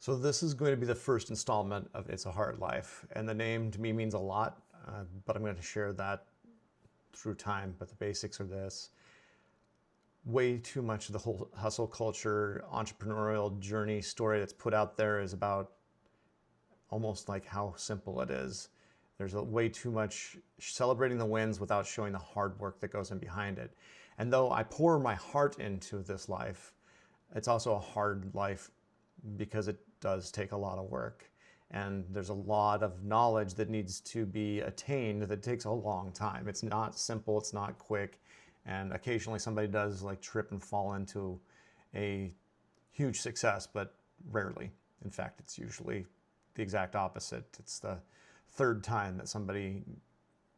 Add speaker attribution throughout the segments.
Speaker 1: So this is going to be the first installment of It's a Harte Life, and the name to me means a lot, but I'm going to share that through time. But the basics are this. Way too much of the whole hustle culture, entrepreneurial journey story that's put out there is about almost like how simple it is. There's way too much celebrating the wins without showing the hard work that goes in behind it. And though I pour my heart into this life, it's also a hard life because it does take a lot of work. And there's a lot of knowledge that needs to be attained that takes a long time. It's not simple, it's not quick. And occasionally somebody does like trip and fall into a huge success, but rarely. In fact, it's usually the exact opposite. It's the third time that somebody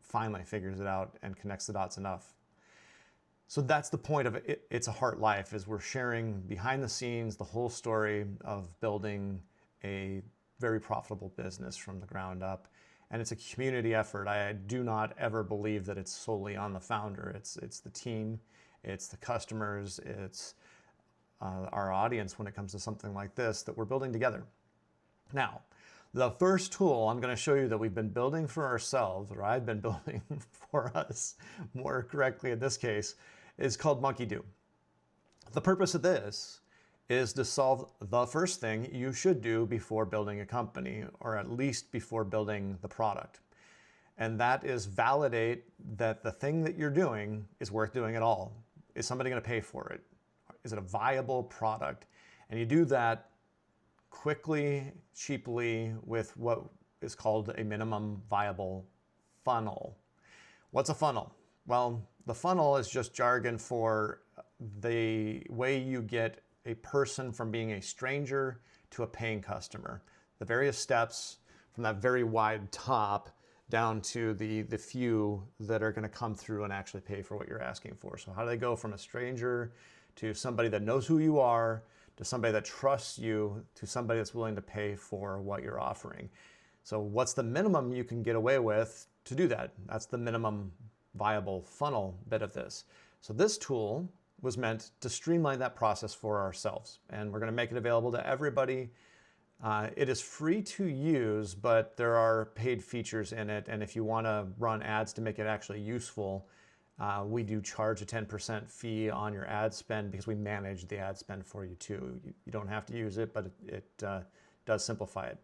Speaker 1: finally figures it out and connects the dots enough. So that's the point of it. It's a Harte Life, is we're sharing behind the scenes the whole story of building a very profitable business from the ground up. And it's a community effort. I do not ever believe that it's solely on the founder. It's the team, it's the customers, it's our audience when it comes to something like this that we're building together. Now, the first tool I'm going to show you that we've been building for ourselves, or I've been building for us more correctly in this case, is called MonkeyDo. The purpose of this is to solve the first thing you should do before building a company, or at least before building the product. And that is validate that the thing that you're doing is worth doing at all. Is somebody going to pay for it? Is it a viable product? And you do that quickly, cheaply, with what is called a minimum viable funnel. What's a funnel? Well, the funnel is just jargon for the way you get a person from being a stranger to a paying customer. The various steps from that very wide top down to the few that are going to come through and actually pay for what you're asking for. So how do they go from a stranger to somebody that knows who you are, to somebody that trusts you, to somebody that's willing to pay for what you're offering? So what's the minimum you can get away with to do that? That's the minimum viable funnel bit of this. So this tool was meant to streamline that process for ourselves, and we're going to make it available to everybody. It is free to use, but there are paid features in it, and if you want to run ads to make it actually useful, we do charge a 10% fee on your ad spend because we manage the ad spend for you too. You don't have to use it, but it does simplify it.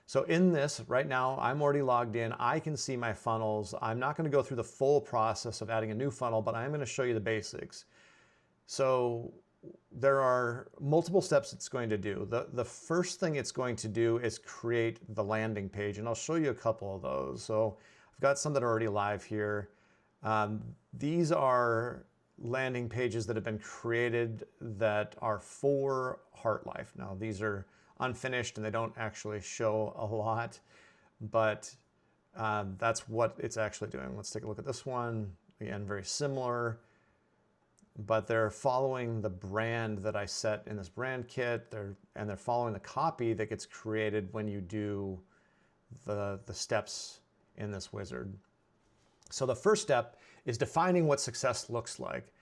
Speaker 1: So in this, right now, I'm already logged in. I can see my funnels. I'm not going to go through the full process of adding a new funnel, but I'm going to show you the basics. So there are multiple steps it's going to do. The first thing it's going to do is create the landing page, and I'll show you a couple of those. So I've got some that are already live here. These are landing pages that have been created that are for Harte Life. Now, these are unfinished and they don't actually show a lot, but that's what it's actually doing. Let's take a look at this one. Again, very similar, but they're following the brand that I set in this brand kit. They're following the copy that gets created when you do the steps in this wizard. So the first step is defining what success looks like.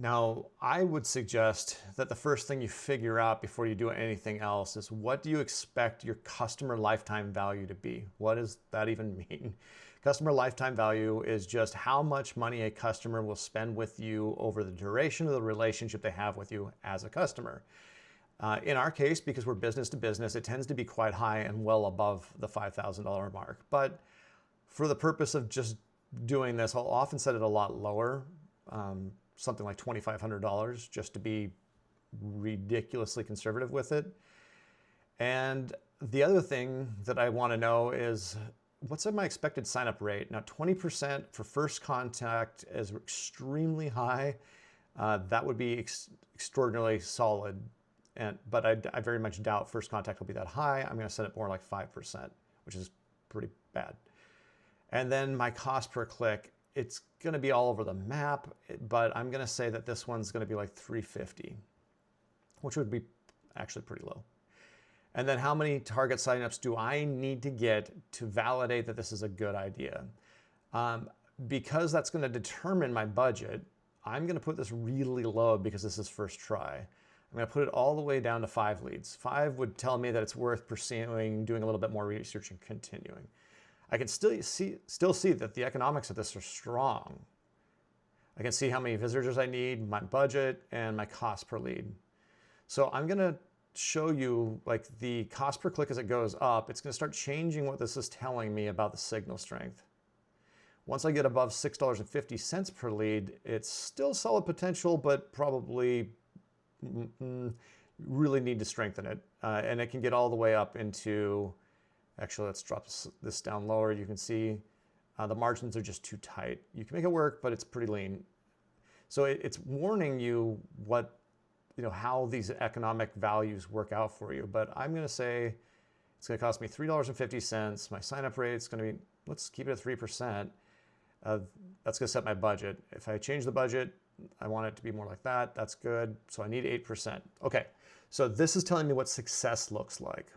Speaker 1: Now, I would suggest that the first thing you figure out before you do anything else is, what do you expect your customer lifetime value to be? What does that even mean? Customer lifetime value is just how much money a customer will spend with you over the duration of the relationship they have with you as a customer. In our case, because we're business to business, it tends to be quite high and well above the $5,000 mark. But for the purpose of just doing this, I'll often set it a lot lower, something like $2,500, just to be ridiculously conservative with it. And the other thing that I want to know is, what's my expected sign-up rate? Now, 20% for first contact is extremely high. That would be extraordinarily solid. But I very much doubt first contact will be that high. I'm going to set it more like 5%, which is pretty bad. And then my cost per click, it's going to be all over the map, but I'm going to say that this one's going to be like $350, which would be actually pretty low. And then how many target signups do I need to get to validate that this is a good idea? Because that's going to determine my budget, I'm going to put this really low because this is first try. I'm going to put it all the way down to 5 leads. 5 would tell me that it's worth pursuing, doing a little bit more research and continuing. I can still see that the economics of this are strong. I can see how many visitors I need, my budget, and my cost per lead. So I'm going to show you like the cost per click as it goes up. It's going to start changing what this is telling me about the signal strength. Once I get above $6.50 per lead, it's still solid potential, but probably really need to strengthen it. And it can get all the way up into, actually, let's drop this down lower. You can see the margins are just too tight. You can make it work, but it's pretty lean. So it's warning you what, how these economic values work out for you. But I'm going to say it's going to cost me $3.50. My sign-up rate is going to be, let's keep it at 3%. That's going to set my budget. If I change the budget, I want it to be more like that. That's good. So I need 8%. Okay, so this is telling me what success looks like.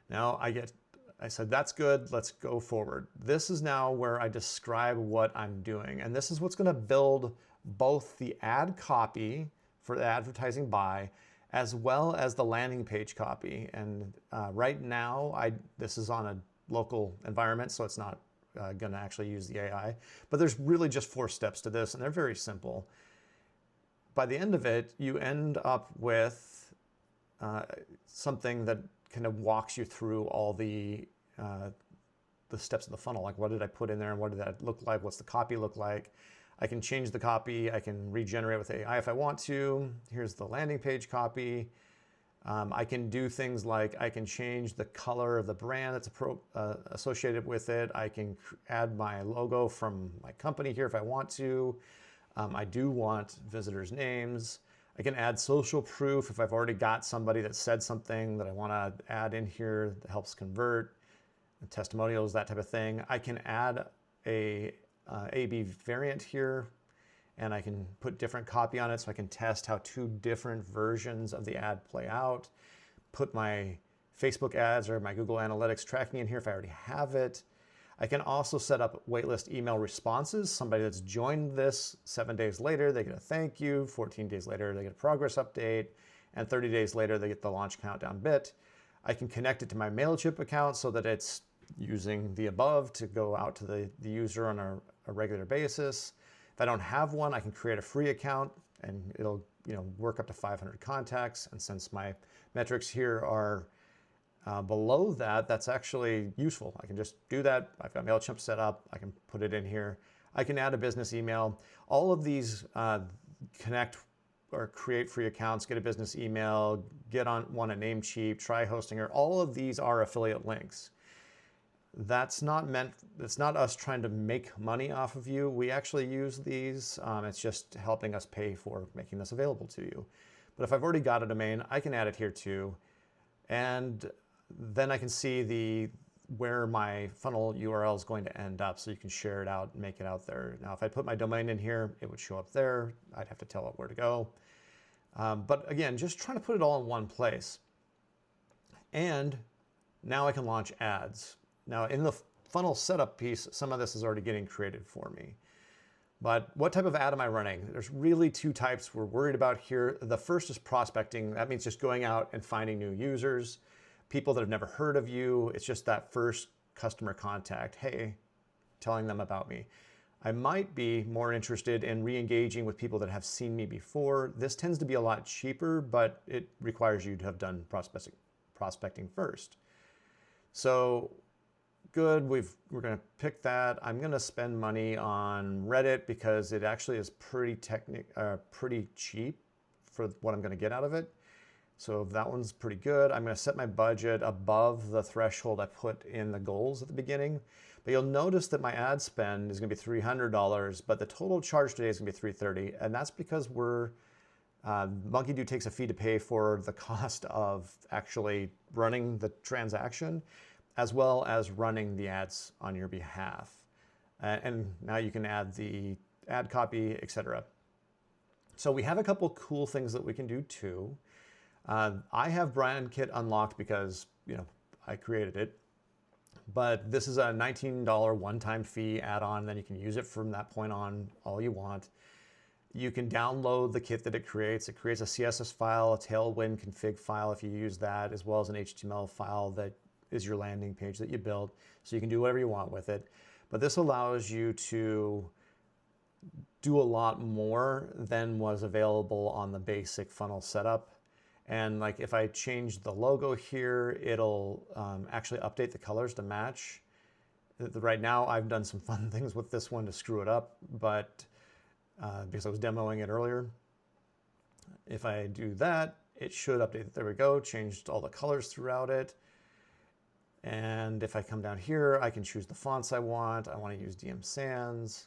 Speaker 1: Now I said, that's good. Let's go forward. This is now where I describe what I'm doing. And this is what's going to build both the ad copy for the advertising buy, as well as the landing page copy. And right now, this is on a local environment, so it's not going to actually use the AI. But there's really just 4 steps to this, and they're very simple. By the end of it, you end up with something that kind of walks you through all the steps of the funnel. Like, what did I put in there, and what did that look like? What's the copy look like? I can change the copy. I can regenerate with AI if I want to. Here's the landing page copy. I can do things like I can change the color of the brand that's associated with it. I can add my logo from my company here if I want to. I do want visitors' names. I can add social proof if I've already got somebody that said something that I want to add in here that helps convert, testimonials, that type of thing. I can add a A/B variant here, and I can put different copy on it so I can test how 2 different versions of the ad play out. Put my Facebook ads or my Google Analytics tracking in here if I already have it. I can also set up waitlist email responses. Somebody that's joined this 7 days later, they get a thank you. 14 days later, they get a progress update. And 30 days later, they get the launch countdown bit. I can connect it to my MailChimp account so that it's using the above to go out to the user on a regular basis. If I don't have one, I can create a free account and it'll work up to 500 contacts. And since my metrics here are below that, that's actually useful. I can just do that. I've got MailChimp set up. I can put it in here. I can add a business email. All of these connect or create free accounts, get a business email, get on one at Namecheap, try Hostinger. All of these are affiliate links. That's not it's not us trying to make money off of you. We actually use these. It's just helping us pay for making this available to you. But if I've already got a domain, I can add it here too. And then I can see where my funnel URL is going to end up, so you can share it out and make it out there. Now, if I put my domain in here, it would show up there. I'd have to tell it where to go. But again, just trying to put it all in one place. And now I can launch ads. Now, in the funnel setup piece, some of this is already getting created for me. But what type of ad am I running? There's really 2 types we're worried about here. The first is prospecting. That means just going out and finding new users, people that have never heard of you. It's just that first customer contact. Hey, telling them about me. I might be more interested in re-engaging with people that have seen me before. This tends to be a lot cheaper, but it requires you to have done prospecting first. So good, we're going to pick that. I'm going to spend money on Reddit because it actually is pretty cheap for what I'm going to get out of it. So that one's pretty good. I'm going to set my budget above the threshold I put in the goals at the beginning. But you'll notice that my ad spend is going to be $300, but the total charge today is going to be $330. And that's because MonkeyDo takes a fee to pay for the cost of actually running the transaction, as well as running the ads on your behalf. And now you can add the ad copy, etc. So we have a couple cool things that we can do too. I have Brand Kit unlocked because I created it, but this is a $19 one-time fee add-on. Then you can use it from that point on all you want. You can download the kit that it creates. It creates a CSS file, a Tailwind config file if you use that, as well as an HTML file that is your landing page that you build. So you can do whatever you want with it. But this allows you to do a lot more than was available on the basic funnel setup. And like if I change the logo here, it'll actually update the colors to match. Right now, I've done some fun things with this one to screw it up, but because I was demoing it earlier. If I do that, it should update it. There we go, changed all the colors throughout it. And if I come down here, I can choose the fonts I want. I want to use DM Sans.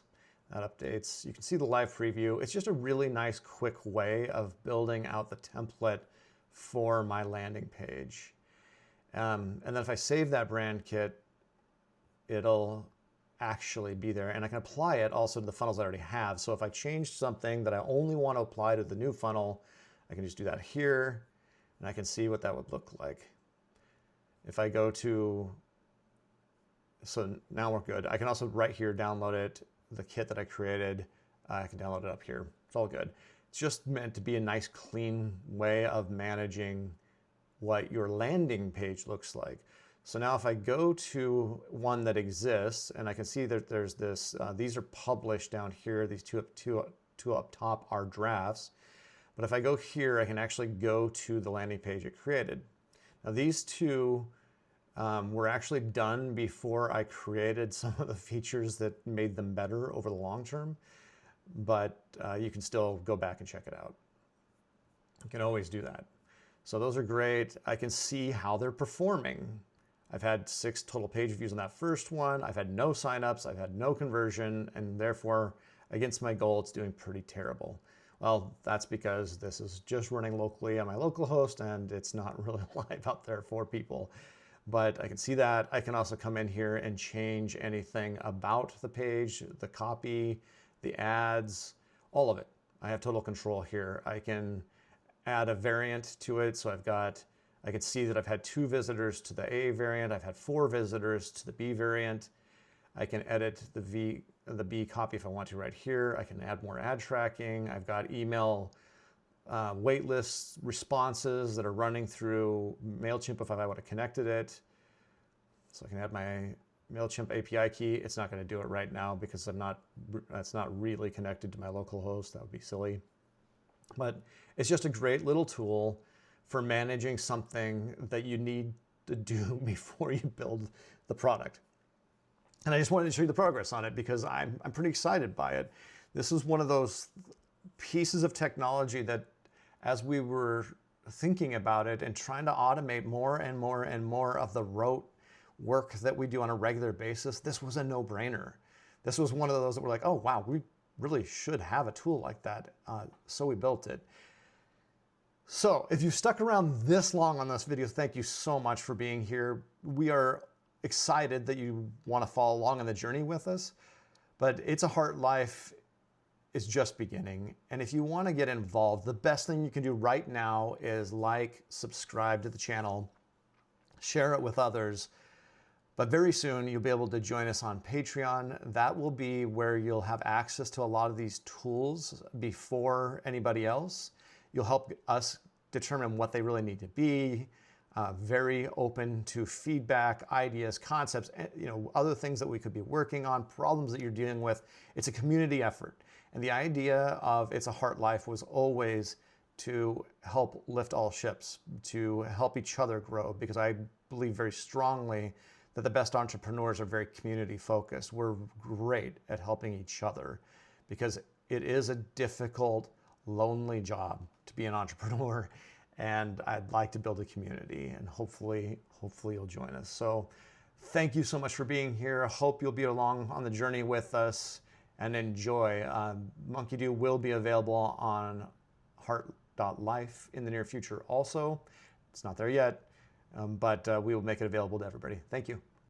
Speaker 1: That updates. You can see the live preview. It's just a really nice, quick way of building out the template for my landing page. And then if I save that brand kit, it'll actually be there, and I can apply it also to the funnels I already have. So if I change something that I only want to apply to the new funnel, I can just do that here, and I can see what that would look like. If I go to, so now we're good. I can also right here download it, the kit that I created. I can download it up here. It's all good. It's just meant to be a nice, clean way of managing what your landing page looks like. So now if I go to one that exists, and I can see that there's this, these are published down here, these two up top are drafts. But if I go here, I can actually go to the landing page it created. Now these two were actually done before I created some of the features that made them better over the long term, but you can still go back and check it out. You can always do that. So those are great. I can see how they're performing. I've had 6 total page views on that first one. I've had no signups. I've had no conversion, and therefore, against my goal, it's doing pretty terrible. Well, that's because this is just running locally on my local host, and it's not really live out there for people. But I can see that. I can also come in here and change anything about the page, the copy, the ads, all of it. I have total control here. I can add a variant to it, so I can see that I've had 2 visitors to the A variant. I've had 4 visitors to the B variant. I can edit the B copy if I want to right here. I can add more ad tracking. I've got email waitlist responses that are running through MailChimp if I would have connected it. So I can add my MailChimp API key. It's not going to do it right now because that's not really connected to my local host. That would be silly. But it's just a great little tool for managing something that you need to do before you build the product. And I just wanted to show you the progress on it because I'm pretty excited by it. This is one of those pieces of technology that, as we were thinking about it and trying to automate more and more and more of the rote work that we do on a regular basis, this was a no-brainer. This was one of those that were like, oh wow, we really should have a tool like that. So we built it. So if you've stuck around this long on this video, thank you so much for being here. We are excited that you want to follow along on the journey with us, but It's a Harte Life is just beginning. And if you want to get involved, the best thing you can do right now is like, subscribe to the channel, share it with others. But very soon you'll be able to join us on Patreon. That will be where you'll have access to a lot of these tools before anybody else. You'll help us determine what they really need to be. Very open to feedback, ideas, concepts, other things that we could be working on, problems that you're dealing with. It's a community effort. And the idea of It's a Harte Life was always to help lift all ships, to help each other grow, because I believe very strongly that the best entrepreneurs are very community focused. We're great at helping each other because it is a difficult, lonely job to be an entrepreneur, and I'd like to build a community, and hopefully you'll join us. So thank you so much for being here. I hope you'll be along on the journey with us and enjoy. MonkeyDo will be available on Harte.life in the near future also. It's not there yet, but we will make it available to everybody. Thank you.